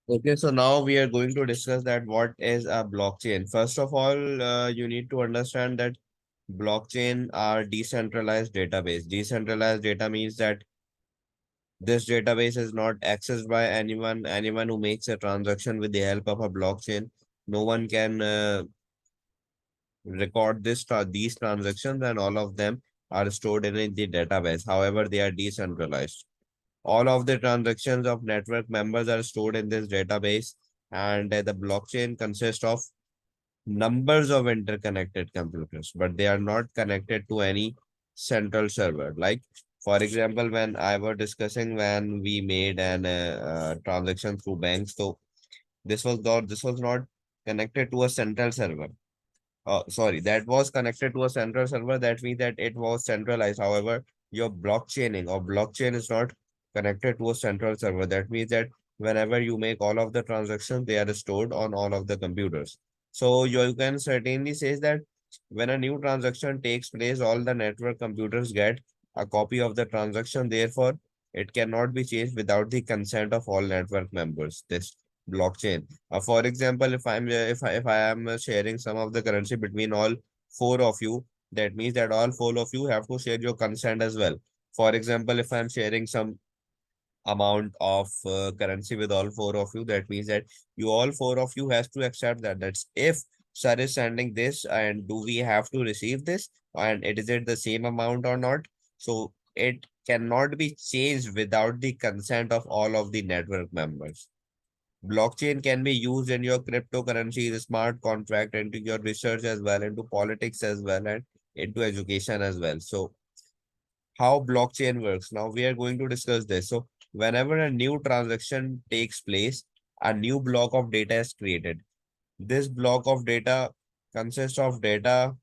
Okay, so now we are going to discuss that what is a blockchain. First of all, you need to understand that blockchain are decentralized database. Decentralized data means that this database is not accessed by anyone. Anyone who makes a transaction with the help of a blockchain, no one can record these transactions, and all of them are stored in the database. However, they are decentralized. All of the transactions of network members are stored in this database, and the blockchain consists of numbers of interconnected computers, but they are not connected to any central server. Like, for example, when I was discussing when we made an transaction through banks, so this was not connected to a central server. Sorry, that was connected to a central server. That means that it was centralized. However, your blockchaining or blockchain is not connected to a central server. That means that whenever you make all of the transactions, they are stored on all of the computers. So you can certainly say that when a new transaction takes place, all the network computers get a copy of the transaction. Therefore, it cannot be changed without the consent of all network members. This blockchain. For example, if I am sharing some of the currency between all four of you, that means that all four of you have to share your consent as well. For example, if I'm sharing some amount of currency with all four of you, that means that you all four of you has to accept that. That's if sir is sending this, and do we have to receive this, and is it the same amount or not? So it cannot be changed without the consent of all of the network members. Blockchain can be used in your cryptocurrency, the smart contract, into your research as well, into politics as well, and into education as well. So, how blockchain works? Now we are going to discuss this. So, whenever a new transaction takes place, a new block of data is created. This block of data consists of data,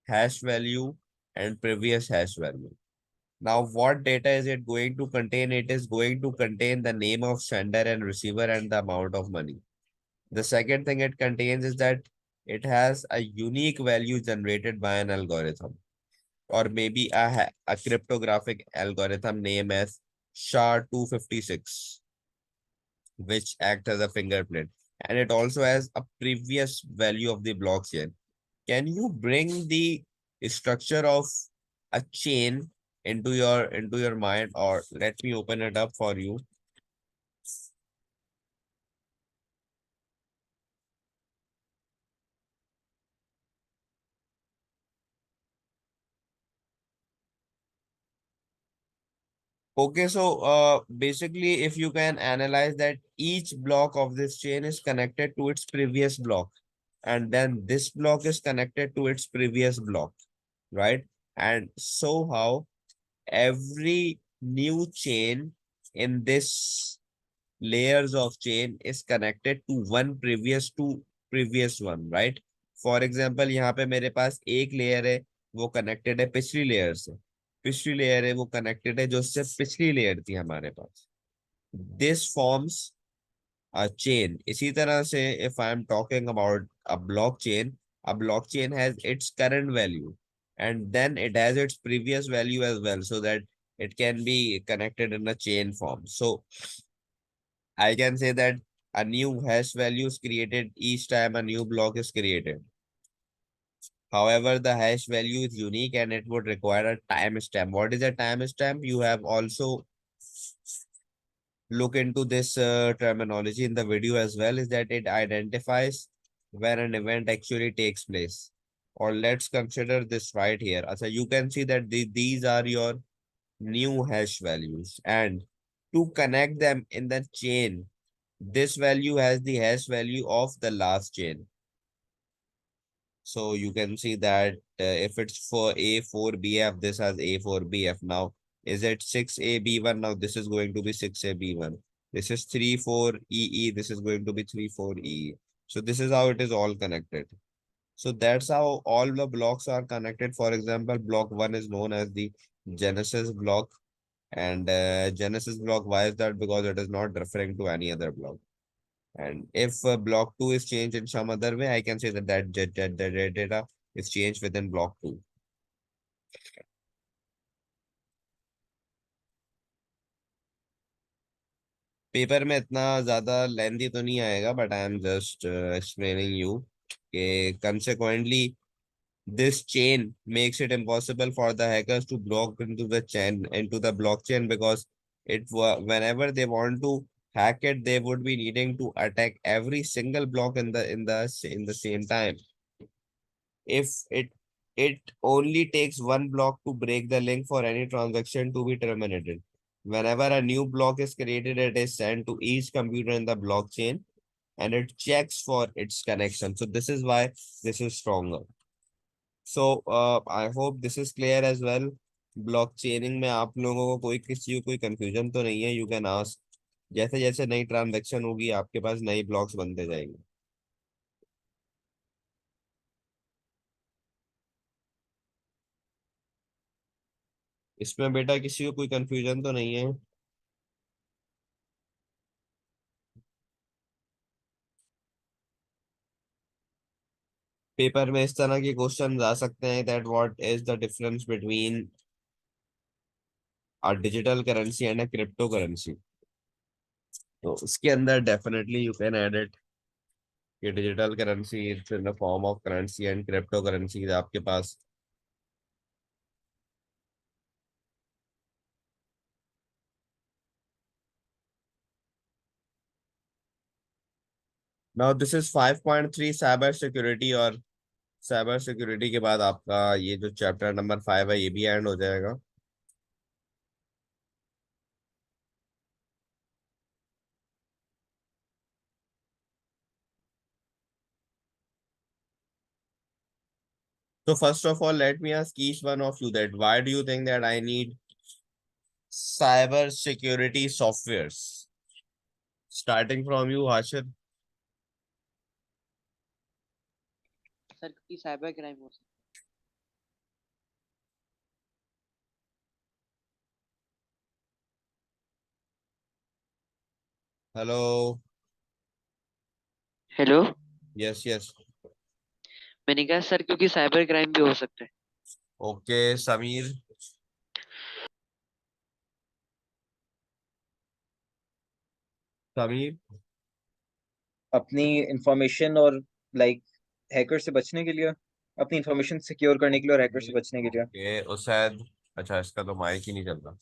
hash value, and previous hash value. Now, what data is it going to contain? It is going to contain the name of sender and receiver and the amount of money. The second thing it contains is that it has a unique value generated by an algorithm, or maybe a cryptographic algorithm named as SHA-256, which acts as a fingerprint. And it also has a previous value of the blockchain. Can you bring the structure of a chain into your mind, or let me open it up for you? Okay, so basically, if you can analyze that each block of this chain is connected to its previous block, and then this block is connected to its previous block, right? And so how every new chain in this layers of chain is connected to one previous one, right? For example, यहाँ पे मेरे पास एक layer है, वो connected है पिछली layer से, पिछली लेयर है वो कनेक्टेड है जो उससे पिछली लेयर थी हमारे पास. This forms a chain. इसी तरह से if I am talking about a blockchain has its current value, and then it has its previous value as well, so that it can be connected in a chain form. So I can say that a new hash value is created each time a new block is created. However, the hash value is unique and it would require a timestamp. What is a timestamp? You have also look into this terminology in the video as well, is that it identifies when an event actually takes place. Or let's consider this right here. So you can see that these are your new hash values, and to connect them in the chain, this value has the hash value of the last chain. So you can see that if it's for A4BF, this has A4BF. Now, is it 6AB1? Now, this is going to be 6AB1. This is 34EE. This is going to be 34EE. So this is how it is all connected. So that's how all the blocks are connected. For example, block 1 is known as the Genesis block. And Genesis block, why is that? Because it is not referring to any other block. And if block 2 is changed in some other way, I can say that data is changed within block 2. Paper में इतना ज्यादा lengthy तो नहीं आएगा, but I am just explaining you कि consequently this chain makes it impossible for the hackers to block into the chain into the blockchain, because whenever they want to hack it, they would be needing to attack every single block in the same time. If it only takes one block to break the link for any transaction to be terminated. Whenever a new block is created, it is sent to each computer in the blockchain and it checks for its connection. So this is why this is stronger. So I hope this is clear as well. ब्लॉकचेनिंग में आप लोगों को कोई किसी को कोई confusion तो नहीं है? You can ask. जैसे जैसे नई ट्रांजेक्शन होगी आपके पास नई ब्लॉक्स बनते जाएंगे। इसमें बेटा किसी को कोई कंफ्यूजन तो नहीं है? पेपर में इस तरह के क्वेश्चन आ सकते हैं that what is the difference between a digital currency and a crypto currency. तो उसके अंदर definitely you can add it कि digital currency is in the form of currency and crypto currency आपके पास। Now this is 5.3 cyber security, और cyber security के बाद आपका ये जो चैप्टर नंबर 5 है ये भी एंड हो जाएगा। So first of all, let me ask each one of you that why do you think that I need cyber security softwares? Starting from you, Hashir. Sir क्योंकि साइबर क्राइम हो सकता Hello. है। Hello. Yes, yes. मैंने कहा sir क्योंकि cyber crime भी हो सकता है। Okay, Samir. Samir. अपनी इंफॉर्मेशन और लाइक हैकर से बचने के लिए, अपनी इंफॉर्मेशन सिक्योर करने के लिए और हैकर से बचने के लिए। Okay, Usaid. अच्छा, इसका तो माइक ही नहीं चल रहा।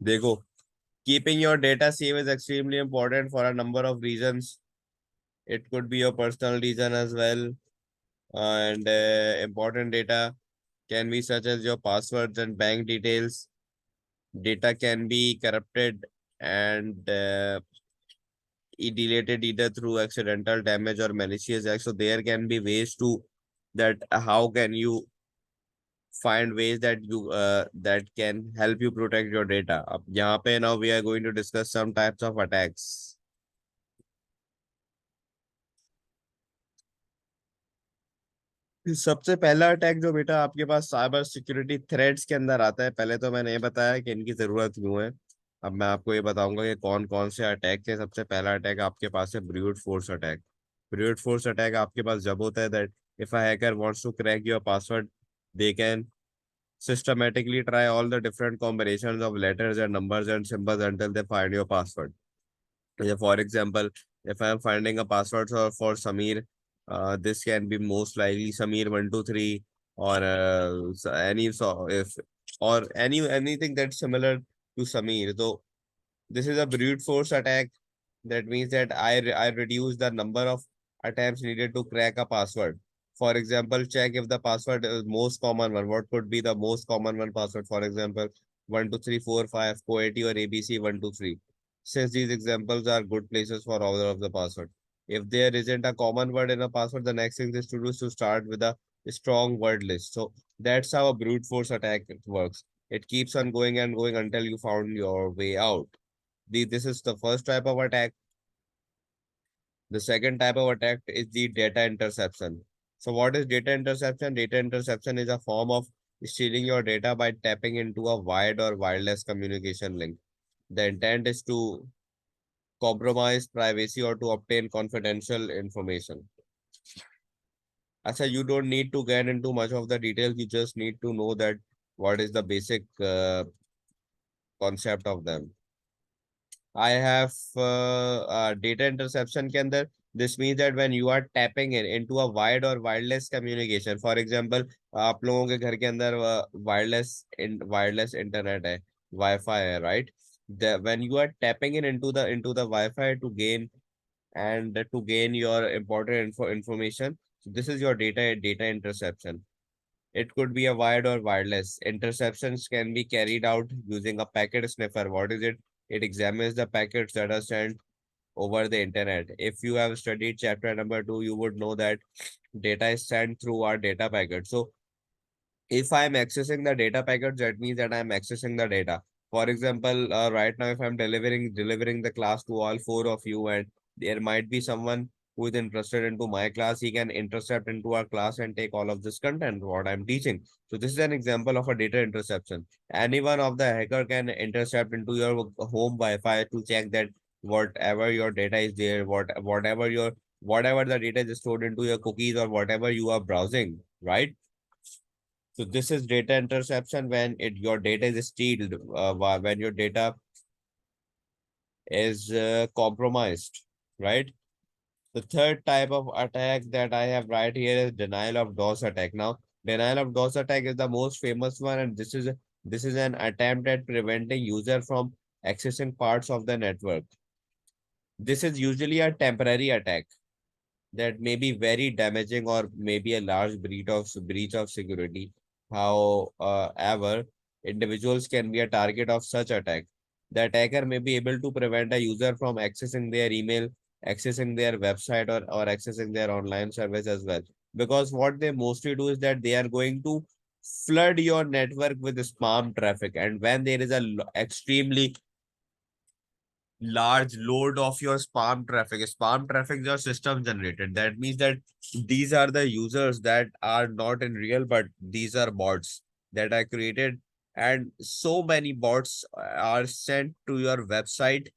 देखो, keeping your data safe is extremely important for a number of reasons. It could be your personal reason as well, and important data can be such as your passwords and bank details. Data can be corrupted and deleted either through accidental damage or malicious acts. So there can be ways to that. How can you find ways that you that can help you protect your data? अब यहाँ पे now we are going to discuss some types of attacks. सबसे पहला attack जो बेटा आपके पास cyber security threads के अंदर आता है, पहले तो मैंने ये बताया कि इनकी जरूरत क्यों है। अब मैं आपको ये बताऊंगा कि कौन कौन से अटैक है। सबसे पहला अटैक आपके पास है brute force attack. Brute force attack आपके पास जब होता है that if a hacker wants to crack your password, they can systematically try all the different combinations of letters and numbers and symbols until they find your password. Yeah, for example, if I am finding a password for Samir, this can be most likely Samir123, or any so if or anything that's similar to Samir. So this is a brute force attack. That means that I reduce the number of attempts needed to crack a password. For example, check if the password is most common one. What could be the most common one password? For example, 12345 480 or ABC123. Since these examples are good places for all of the password. If there isn't a common word in a password, the next thing is to do is to start with a strong word list. So that's how a brute force attack works. It keeps on going and going until you found your way out. This is the first type of attack. The second type of attack is the data interception. So what is data interception? Data interception is a form of stealing your data by tapping into a wired or wireless communication link. The intent is to compromise privacy or to obtain confidential information. Actually, you don't need to get into much of the details. You just need to know that what is the basic concept of them. I have data interception के अंदर, this means that when you are tapping in into a wired or wireless communication, for example, आप लोगों के घर के अंदर wireless internet है, Wi-Fi है, right? When you are tapping in into the Wi-Fi to gain your important information, so this is your data interception. It could be a wired or wireless. Interceptions can be carried out using a packet sniffer. What is it? It examines the packets that are sent over the internet. If you have studied chapter number 2, you would know that data is sent through our data packet. So if I'm accessing the data packet, that means that I'm accessing the data. For example, right now, if I'm delivering the class to all four of you, and there might be someone who is interested into my class, he can intercept into our class and take all of this content what I'm teaching. So this is an example of a data interception. Any one of the hacker can intercept into your home Wi-Fi to check that whatever your data is there, whatever the data is stored into your cookies or whatever you are browsing, right? So this is data interception when your data is stealed, when your data is compromised, right? The third type of attack that I have right here is denial of DOS attack. Now, denial of DOS attack is the most famous one, and this is an attempt at preventing user from accessing parts of the network. This is usually a temporary attack that may be very damaging or maybe a large breach of security. However, individuals can be a target of such attack. The attacker may be able to prevent a user from accessing their email, accessing their website, or accessing their online service as well. Because what they mostly do is that they are going to flood your network with spam traffic. And when there is a extremely large load of your spam traffic. Spam traffic is your system generated. That means that these are the users that are not in real, but these are bots that are created. And so many bots are sent to your website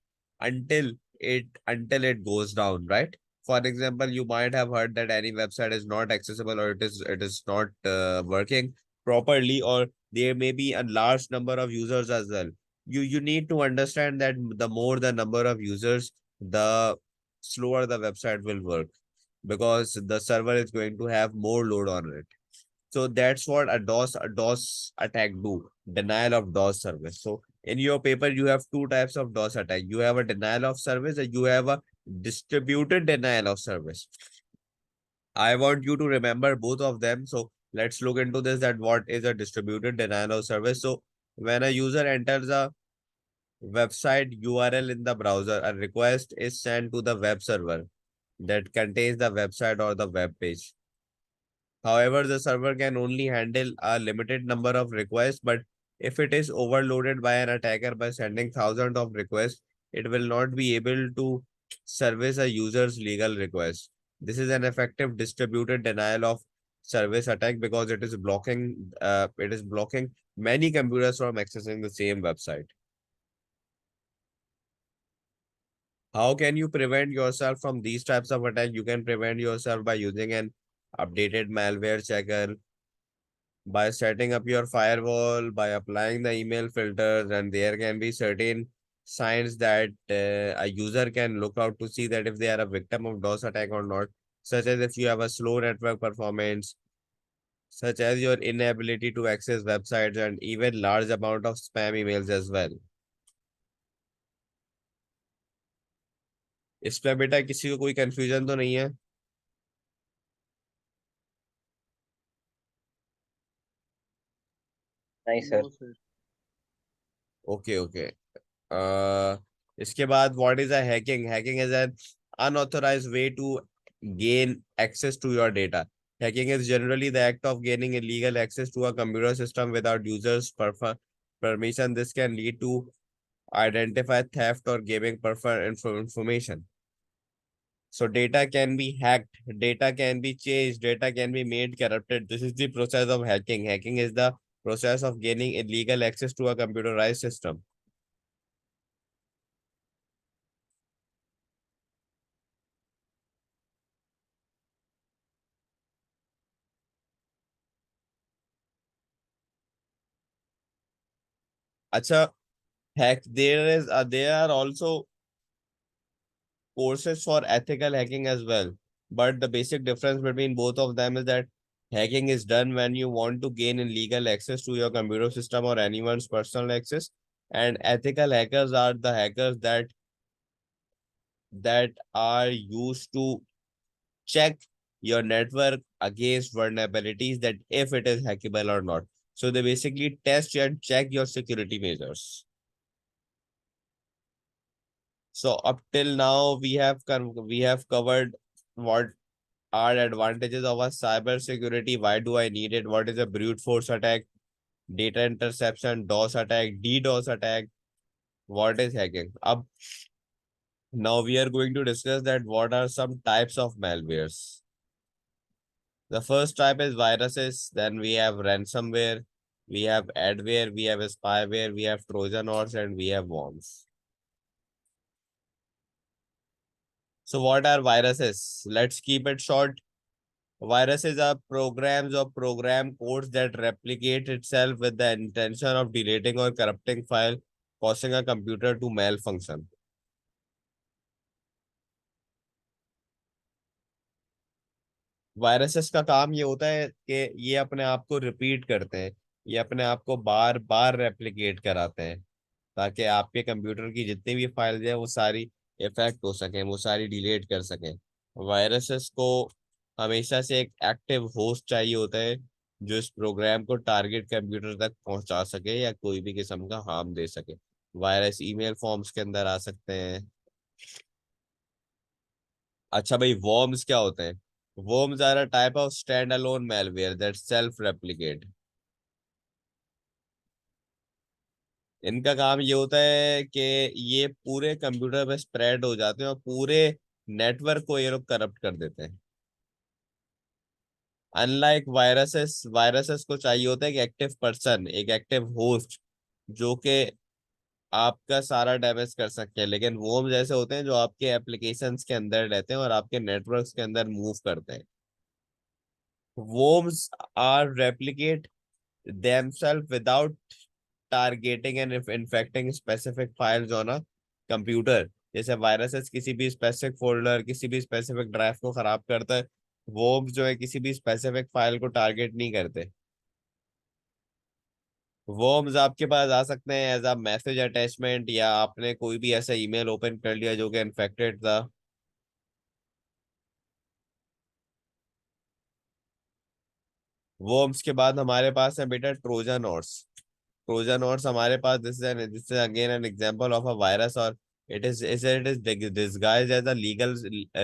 until it goes down, right? For example, you might have heard that any website is not accessible or it is not working properly, or there may be a large number of users as well. You need to understand that the more the number of users, the slower the website will work, because the server is going to have more load on it. So that's what a DOS attack do, denial of DOS service. So in your paper, you have two types of DOS attack. You have a denial of service and you have a distributed denial of service. I want you to remember both of them. So let's look into this, that what is a distributed denial of service. So when a user enters a website URL in the browser, a request is sent to the web server that contains the website or the web page. However, the server can only handle a limited number of requests, but if it is overloaded by an attacker by sending thousands of requests, it will not be able to service a user's legal request. This is an effective distributed denial of service attack because it is blocking many computers from accessing the same website. How can you prevent yourself from these types of attacks? You can prevent yourself by using an updated malware checker, by setting up your firewall, by applying the email filters, and there can be certain signs that a user can look out to see that if they are a victim of DOS attack or not, such as if you have a slow network performance, such as your inability to access websites, and even large amount of spam emails as well. इसमें बेटा किसी को कोई confusion तो नहीं है? नहीं sir. Okay okay. इसके बाद what is a hacking? Hacking is an unauthorized way to gain access to your data. Hacking is generally the act of gaining illegal access to a computer system without users' permission. This can lead to identify theft or giving information. So data can be hacked, data can be changed, data can be made corrupted. This is the process of hacking. Hacking is the process of gaining illegal access to a computerized system. अच्छा, hack there are also courses for ethical hacking as well. But the basic difference between both of them is that hacking is done when you want to gain illegal access to your computer system or anyone's personal access, and ethical hackers are the hackers that are used to check your network against vulnerabilities, that if it is hackable or not. So they basically test and check your security measures. So up till now we have covered what are advantages of a cyber security, why do I need it, what is a brute force attack, data interception, DOS attack, DDoS attack, what is hacking. Up now we are going to discuss that what are some types of malwares. The first type is viruses, then we have ransomware, we have adware, we have spyware, we have Trojan horse, and we have worms. So what are viruses? Let's keep it short. Viruses are programs or program codes that replicate itself with the intention of deleting or corrupting file, causing a computer to malfunction. Viruses का काम ये होता है कि ये अपने आप को रिपीट करते हैं, ये अपने आप को बार बार रेप्लिकेट कराते हैं, ताकि आपके कंप्यूटर की जितनी भी फाइल्स हैं वो सारी इफेक्ट हो सकें, वो सारी डिलीट कर सकें। वायरसेस को हमेशा से एक एक्टिव होस्ट चाहिए होता है जो इस प्रोग्राम को टारगेट कंप्यूटर तक पहुंचा सके या कोई भी किस्म का हार्म दे सके। वायरस ईमेल फॉर्म्स के अंदर आ सकते हैं। अच्छा भाई, worms क्या होते हैं? Worms are a type of standalone malware that self-replicate. इनका काम ये होता है कि ये पूरे कंप्यूटर पे स्प्रेड हो जाते हैं और पूरे नेटवर्क को ये लोग करप्ट कर देते हैं। अनलाइक वायरसेस, वायरसेस को चाहिए होता है कि एक्टिव पर्सन, एक एक्टिव होस्ट जो कि आपका सारा डैमेज कर सकते हैं, लेकिन worms ऐसे होते हैं जो आपके एप्लीकेशंस के अंदर रहते हैं और आपके नेटवर्क्स के अंदर मूव करते हैं। Worms are replicate themselves without targeting and if infecting specific files on a computer। जैसे वायरसेस किसी भी स्पेसिफिक फोल्डर, किसी भी स्पेसिफिक ड्राइव को खराब करता है, वर्म्स जो है किसी भी स्पेसिफिक फाइल को टारगेट नहीं करते। वर्म्स आपके पास आ सकते हैं एज अ मैसेज अटैचमेंट, या आपने कोई भी ऐसा ईमेल ओपन कर लिया जो कि इन्फेक्टेड था। वर्म्स के बाद हमारे पास है बेटा ट्रोजन हॉर्स। Trojan horse हमारे पास this is again an example of a virus, or it is disguised as a legal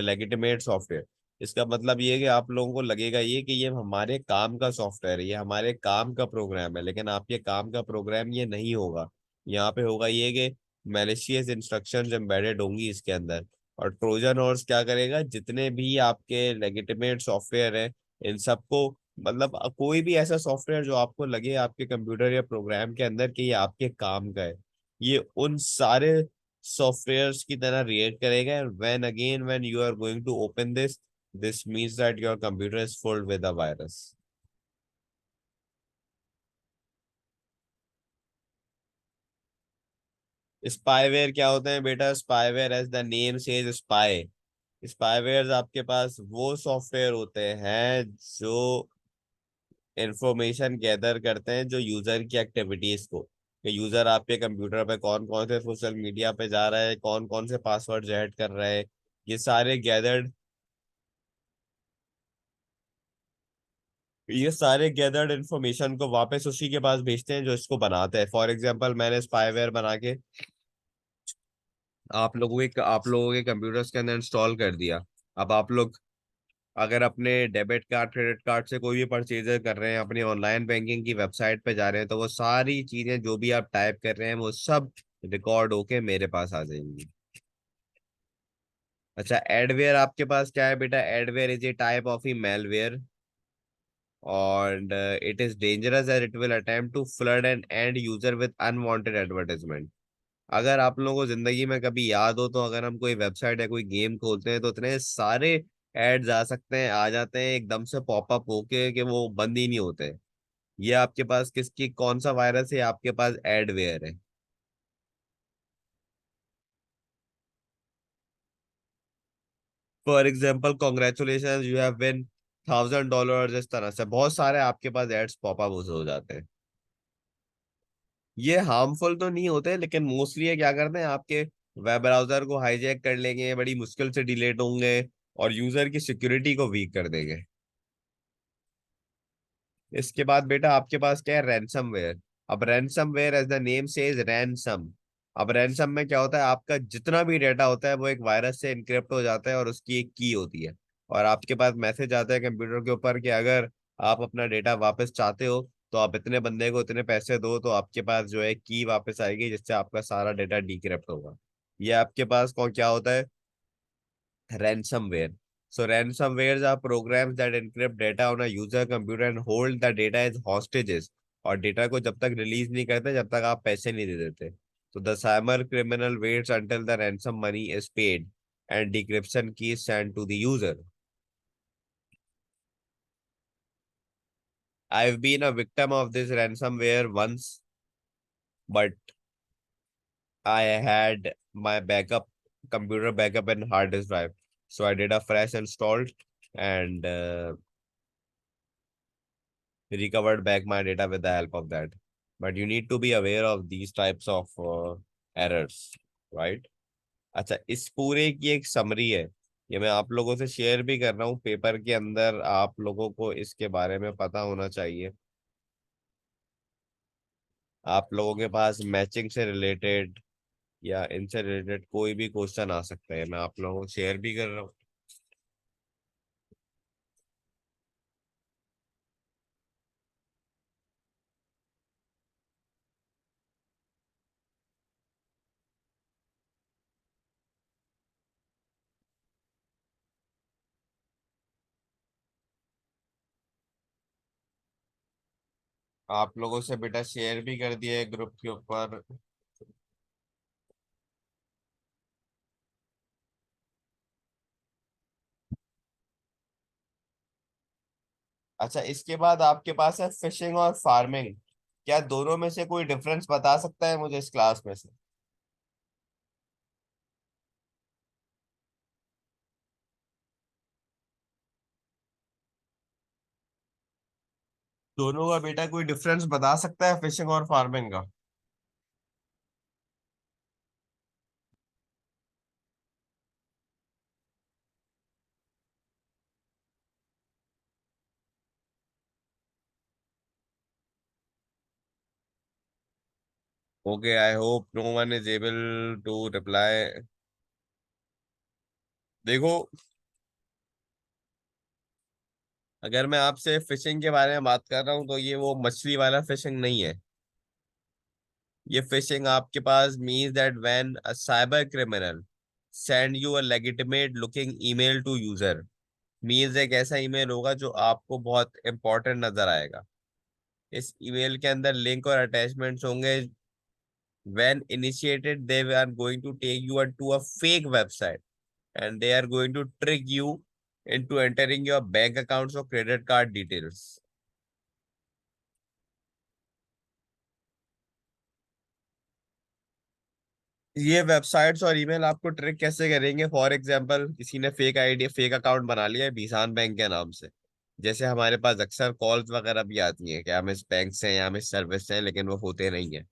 legitimate software। इसका मतलब ये है कि आप लोगों को लगेगा ये कि ये हमारे काम का सॉफ्टवेयर है, ये हमारे काम का प्रोग्राम है, लेकिन आपके काम का प्रोग्राम ये नहीं होगा। यहाँ पे होगा ये कि मैलिशियस इंस्ट्रक्शंस एम्बेडेड होंगी इसके अंदर। और ट्रोजन हॉर्स क्या करेगा, जितने भी आपके लेजिटिमेट सॉफ्टवेयर है इन सबको, मतलब कोई भी ऐसा सॉफ्टवेयर जो आपको लगे आपके कंप्यूटर या प्रोग्राम के अंदर कि ये आपके काम का है, ये उन सारे सॉफ्टवेयर्स की तरह रिएक्ट करेगा। When again when you are going to open this means that your computer is fulled with a virus. Spyware क्या होते हैं बेटा? Spyware as the name says spy. Spyware आपके पास वो सॉफ्टवेयर होते हैं जो इंफॉर्मेशन गैदर करते हैं, जो यूजर की एक्टिविटीज को, कि यूजर आपके कंप्यूटर पे कौन कौन से सोशल मीडिया पे जा रहा है, कौन कौन से पासवर्ड ऐड कर रहा है, ये सारे गैदर्ड इंफॉर्मेशन को वापस उसी के पास भेजते हैं जो इसको बनाते हैं। फॉर एग्जांपल मैंने स्पाईवेयर बना के आप लोगों के कंप्यूटर्स के अंदर इंस्टॉल कर दिया। अब आप लोग अगर अपने डेबिट कार्ड क्रेडिट कार्ड से कोई भी परचेजर कर रहे हैं, अपनी ऑनलाइन बैंकिंग की वेबसाइट पे जा रहे हैं, तो वो सारी चीजें जो भी आप टाइप कर रहे हैं वो सब रिकॉर्ड होके मेरे पास आ जाएंगी। अच्छा, एडवेयर आपके पास क्या है बेटा? Adware is a type of ही मेलवेयर और it is dangerous as it will attempt to flood an end user with unwanted advertisement. अगर आप लोगों को जिंदगी में कभी याद हो तो अगर हम कोई वेबसाइट या कोई गेम खोलते हैं तो इतने सारे एड्स आ सकते हैं, आ जाते हैं एकदम से पॉपअप होके कि वो बंद ही नहीं होते। ये आपके पास किसकी कौन सा वायरस है? आपके पास एडवेयर है। For example congratulation you have win $1,000, इस तरह से बहुत सारे आपके पास एड्स पॉपअप हो जाते हैं। ये हार्मफुल तो नहीं होते, लेकिन मोस्टली ये क्या करते हैं, आपके वेब ब्राउजर को हाईजैक कर लेंगे, बड़ी मुश्किल से डिलीट होंगे और यूजर की सिक्योरिटी को वीक कर देंगे। इसके बाद बेटा आपके पास क्या है, रैंसमवेयर। अब ransomware as the name says ransom. अब रैंसम में क्या होता है, आपका जितना भी डेटा होता है वो एक वायरस से इनक्रिप्ट हो जाता है और उसकी एक की होती है। और आपके पास मैसेज आता है कंप्यूटर के ऊपर कि अगर आप अपना डेटा वापस चाहते हो तो आप इतने बंदे को इतने पैसे दो, तो आपके पास जो है की वापस आएगी जिससे आपका सारा डेटा डिक्रिप्ट होगा। ये आपके पास कौन क्या होता है, ransomware. So ransomwares are programs that encrypt data on a user computer and hold the data as hostages. और डेटा को जब तक रिलीज नहीं करते जब तक आप पैसे नहीं दे देते। तो the cyber criminal waits until the ransom money is paid and decryption key is sent to the user. I've been a victim of this ransomware once, but I had my backup computer backup and hard disk drive. So I did a fresh install and recovered back my data with the help of that. But you need to be aware of these types of errors, right? अच्छा, इस पूरे की एक summary है, ये मैं आप लोगों से शेयर भी कर रहा हूँ पेपर के अंदर, आप लोगों को इसके बारे में पता होना चाहिए। आप लोगों के पास मैचिंग से रिलेटेड या इनसे रिलेटेड कोई भी क्वेश्चन आ सकता है, मैं आप लोगों को शेयर भी कर रहा हूँ। आप लोगों से बेटा शेयर भी कर दिया है ग्रुप के ऊपर। अच्छा, इसके बाद आपके पास है फिशिंग और फार्मिंग। क्या दोनों में से कोई डिफरेंस बता सकता है मुझे इस क्लास में से? दोनों का बेटा कोई डिफरेंस बता सकता है फिशिंग और फार्मिंग का? Okay, I hope no one is able to reply. देखो, अगर मैं आपसे फिशिंग के बारे में बात कर रहा हूँ तो ये वो मछली वाला फिशिंग नहीं है। ये फिशिंग आपके पास means that when a cyber criminal send you a legitimate looking email to user, means एक ऐसा ईमेल होगा जो आपको बहुत इंपॉर्टेंट नजर आएगा। इस ईमेल के अंदर लिंक और अटैचमेंट्स होंगे। when initiated they are going to take you to a fake website and they are going to trick you into entering your bank accounts or credit card details. ये websites और email आपको trick कैसे करेंगे, for example किसी ने fake ID fake account बना लिया है बीसान बैंक के नाम से। जैसे हमारे पास अक्सर कॉल्स वगैरह भी आती हैं कि हम इस बैंक से हैं या हम इस सर्विस से हैं, लेकिन वो होते नहीं है।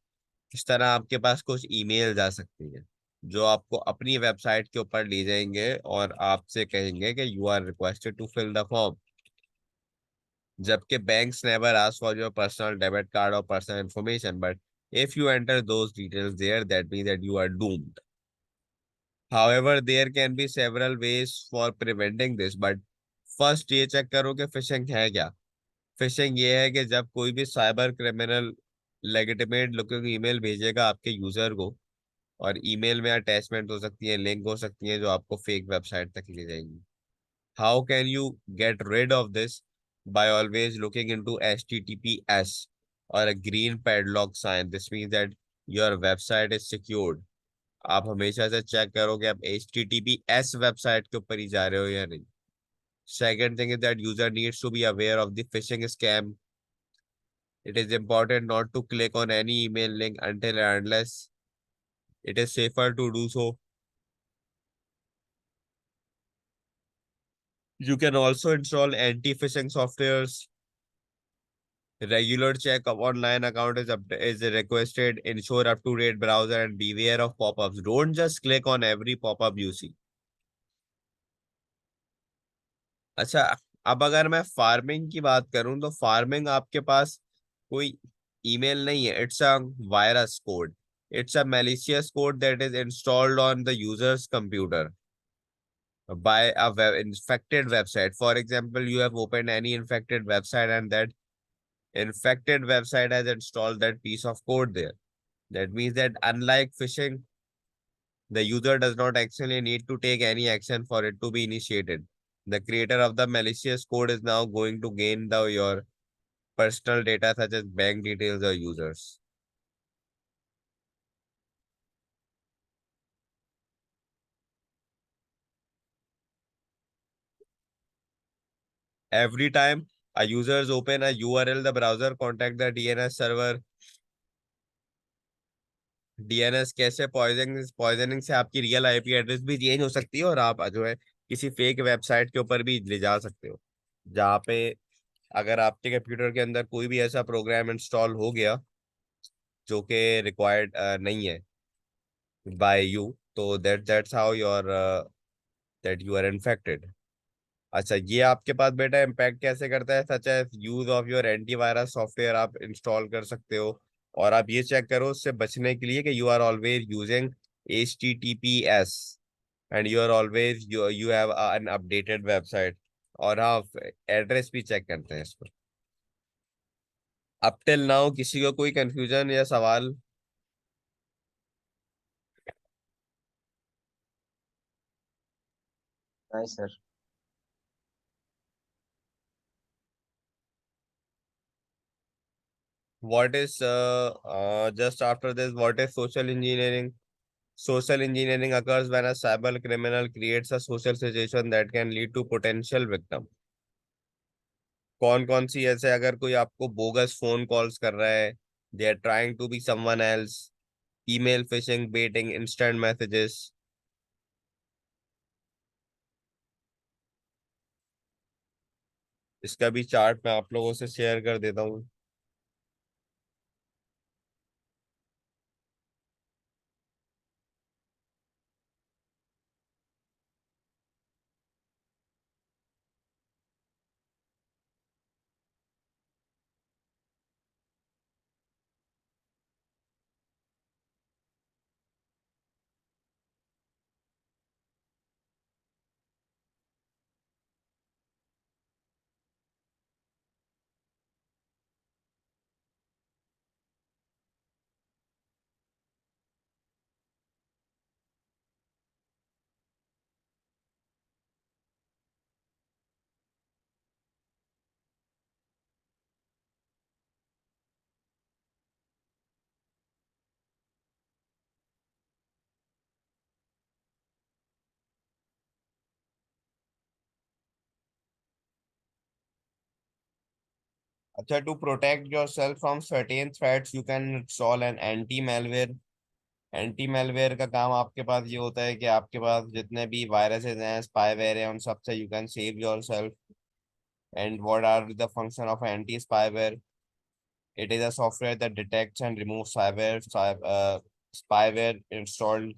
इस तरह आपके पास कुछ ईमेल जा सकती हैं जो आपको अपनी वेबसाइट के ऊपर ले जाएंगे और आपसे कहेंगे कि you are requested to fill the form, जबकि banks never ask for your personal debit card और personal information, but if you enter those details there, that means that you are doomed. However, there can be several ways for preventing this, but first ये check करो कि fishing है क्या। Fishing ये है कि जब कोई भी cyber criminal legitimate looking email भेजेगा आपके यूजर को, और ईमेल में अटैचमेंट हो सकती है, लिंक हो सकती है जो आपको फेक वेबसाइट तक ले जाएंगी। How can you get rid of this? By always looking into HTTPS और a green padlock sign, this means that your website is secured. आप हमेशा से चेक करो कि आप HTTPS वेबसाइट के ऊपर ही जा रहे हो या नहीं। Second thing is that user needs to be aware of the phishing scam. It is important not to click on any email link until and unless it is safer to do so. You can also install anti-phishing softwares. Regular check of online account is requested. Ensure up-to-date browser and beware of pop-ups. Don't just click on every pop-up you see. अच्छा, अब अगर मैं farming की बात करूं तो farming आपके पास कोई ईमेल नहीं है. It's a virus code. It's a malicious code that is installed on the user's computer by a infected website. For example, you have opened any infected website and that infected website has installed that piece of code there. That means that unlike phishing, the user does not actually need to take any action for it to be initiated. The creator of the malicious code is now going to gain your personal data such as bank details or users. Every time a users open a URL, the browser contact the DNS server. DNS कैसे poisoning से आपकी real IP address भी change हो सकती है और आप जो है किसी फेक वेबसाइट के ऊपर भी ले जा सकते हो, जहाँ पे अगर आपके कंप्यूटर के अंदर कोई भी ऐसा प्रोग्राम इंस्टॉल हो गया जो कि रिक्वायर्ड नहीं है बाय यू, तो that's how your that you are infected. अच्छा, ये आपके पास बेटा इम्पैक्ट कैसे करता है? Such as use of your antivirus software आप इंस्टॉल कर सकते हो. और आप ये चेक करो उससे बचने के लिए कि you are always using HTTPS and you are always you have an updated website. और हाँ, एड्रेस भी चेक करते हैं इस पर. अप टिल नाउ किसी को कोई कंफ्यूजन या सवाल? नहीं sir. What is just after this, what is social engineering? Social engineering occurs when a cyber criminal creates a social situation that can lead to potential victim. कौन कौन सी ऐसे, अगर कोई आपको बोगस फोन कॉल्स कर रहा है, they are trying to be someone else, email phishing, baiting, instant messages. इसका भी चार्ट मैं आप लोगों से शेयर कर देता हूँ. अच्छा, to protect yourself from certain threats you can install an anti malware. Anti malware का काम आपके पास ये होता है कि आपके पास जितने भी वायरसेस हैं, स्पाईवेयर हैं, उन सब से you can save yourself. And what are the function of anti spyware? It is a software that detects and removes spyware installed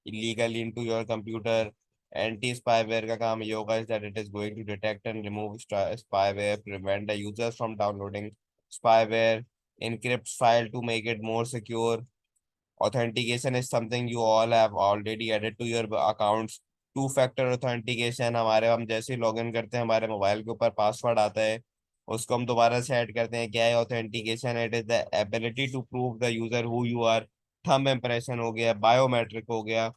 illegally into your computer. Anti-spyware का काम ये होगा is that it is going to detect and remove spyware, prevent the users from downloading spyware, encrypts file to make it more secure. Authentication is something you all have already added to your accounts. Two factor authentication, हमारे हम जैसे ही login करते हैं हमारे mobile के ऊपर password आता है, उसको हम दोबारा से ऐड करते हैं. क्या है authentication? It is the ability to prove the user who you are. Thumb impression हो गया, बायोमेट्रिक हो गया,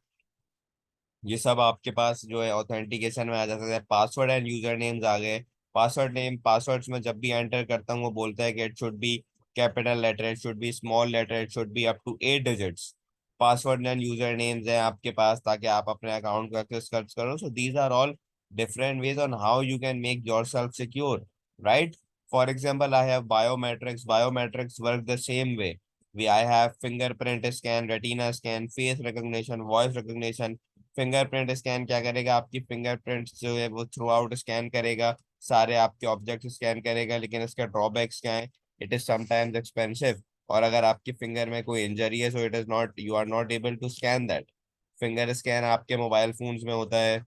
ये सब आपके पास जो है ऑथेंटिकेशन में आ जाता है. पासवर्ड एंड यूजर नेम्स आ गए. पासवर्ड्स में जब भी एंटर करता हूँ वो बोलता है कि it should be capital letter, it should be small letter, it should be up to 8 digits. Password and user names हैं आपके पास ताकि आप अपने अकाउंट को एक्सेस कर करो. So these are all different ways on how you can make yourself secure, right? For example, I have biometrics. Biometrics work the same way. I have fingerprint scan, retina scan, face recognition, voice recognition. Fingerprint scan क्या करेगा, आपकी fingerprint जो है वो through out scan करेगा, सारे आपके object scan करेगा, लेकिन इसका ड्रॉबैक्स क्या है, इट इज समटाइम्स एक्सपेंसिव। और अगर आपकी फिंगर में कोई इंजरी है, so it is not, you are not able to scan that. Finger scan आपके मोबाइल फोन्स में होता है।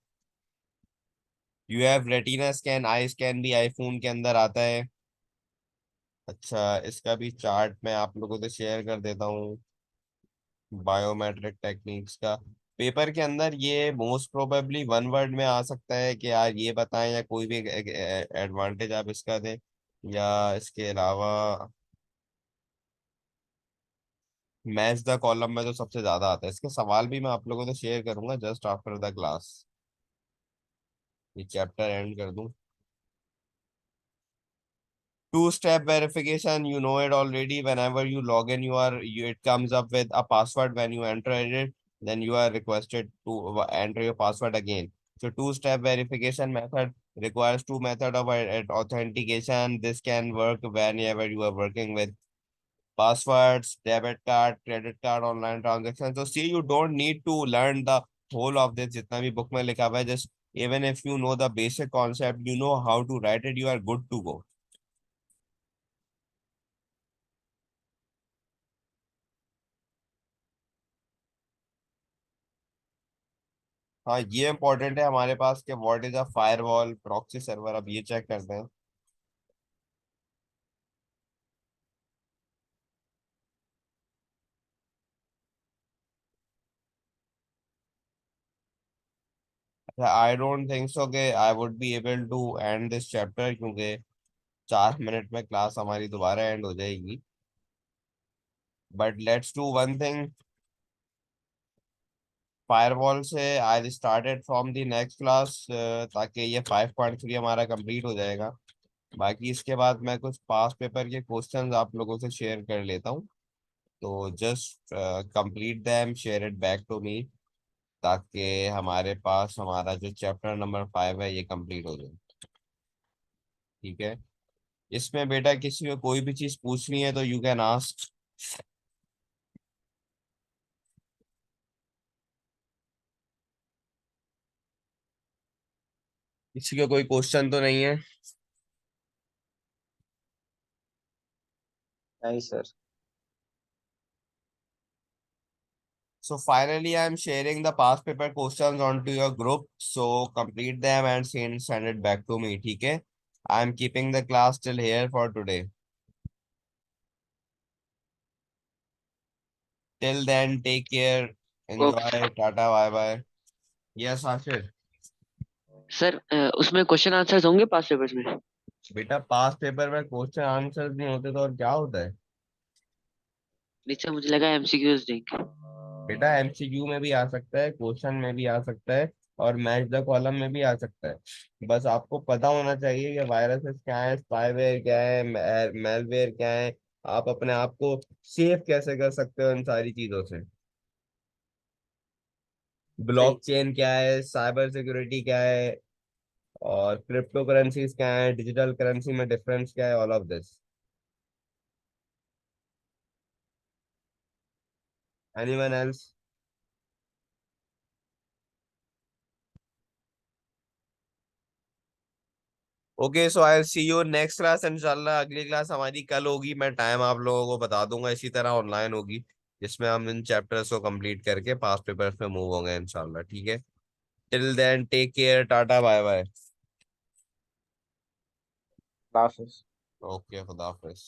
You have retina scan, eye scan भी आईफोन के अंदर आता है। अच्छा, इसका भी चार्ट मैं आप लोगों से शेयर कर देता हूँ, बायोमेट्रिक टेक्निक्स का। पेपर के अंदर ये मोस्ट प्रोबेबली वन वर्ड में आ सकता है कि यार ये बताएं, या कोई भी एडवांटेज आप इसका दें, या इसके अलावा मैच द कॉलम में जो सबसे ज्यादा आता है। इसके सवाल भी मैं आप लोगों से शेयर करूंगा जस्ट आफ्टर द क्लास, ये चैप्टर एंड कर दूं। Two-step verification, you know it already. Whenever you log in, it comes up with a password. When you enter it, then you are requested to enter your password again. So two-step verification method requires two method of authentication. This can work whenever you are working with passwords, debit card, credit card, online transactions. So see, you don't need to learn the whole of this. जितना भी book में लिखा हुआ है, just even if you know the basic concept, you know how to write it, you are good to go. हाँ, ये important है हमारे पास कि what is a firewall, proxy server, अब ये चेक करते हैं। आई डोंट थिंक सो कि I would be able to end this chapter, क्योंकि 4 मिनट में क्लास हमारी दोबारा एंड हो जाएगी। But let's do one thing, firewall से I started from the next class, ताकि ये 5.3 हमारा कंप्लीट हो जाएगा। बाकी इसके बाद मैं कुछ पास पेपर के क्वेश्चंस आप लोगों से शेयर कर लेता हूँ, तो just complete them, share it back to me, ताकि हमारे पास हमारा जो चैप्टर नंबर 5 है ये कंप्लीट हो जाए। ठीक है, इसमें बेटा किसी को कोई भी चीज पूछनी है तो यू कैन आस्क। किसी का कोई क्वेश्चन तो नहीं है? नहीं sir. So finally I am sharing the past paper questions onto your group, so complete them and send it back to me. ठीक है, I am keeping the class till here for today. Till then, take care, enjoy, okay tata, bye bye. Yes, Ashir. Sir, उसमें question answers होंगे पास papers में? बेटा पास paper में question answer नहीं होते तो और क्या होता है? नहीं सर, मुझे लगा एमसीक्यूज देंगे। बेटा एमसीक्यू में भी आ सकता है, क्वेश्चन में भी आ सकता है, और मैच द कॉलम में भी आ सकता है। बस आपको पता होना चाहिए कि वायरसेस क्या है, स्पाईवेयर क्या है, मेलवेयर क्या है, आप अपने आप को सेफ कैसे कर सकते हो इन सारी चीजों से, सही। ब्लॉकचेन क्या है, साइबर सिक्योरिटी क्या है, और क्रिप्टो करेंसीज क्या है, डिजिटल करेंसी में डिफरेंस क्या है, all of this. Anyone else? Okay, so I see you next class इंशाल्लाह। अगली क्लास हमारी कल होगी, मैं टाइम आप लोगों को बता दूंगा, इसी तरह ऑनलाइन होगी, जिसमें हम इन चैप्टर्स को कंप्लीट करके पास पेपर्स पे मूव होंगे इंशाल्लाह। ठीक है, till then take care, tata bye bye. हाफिज। ओके, खुदा हाफिज।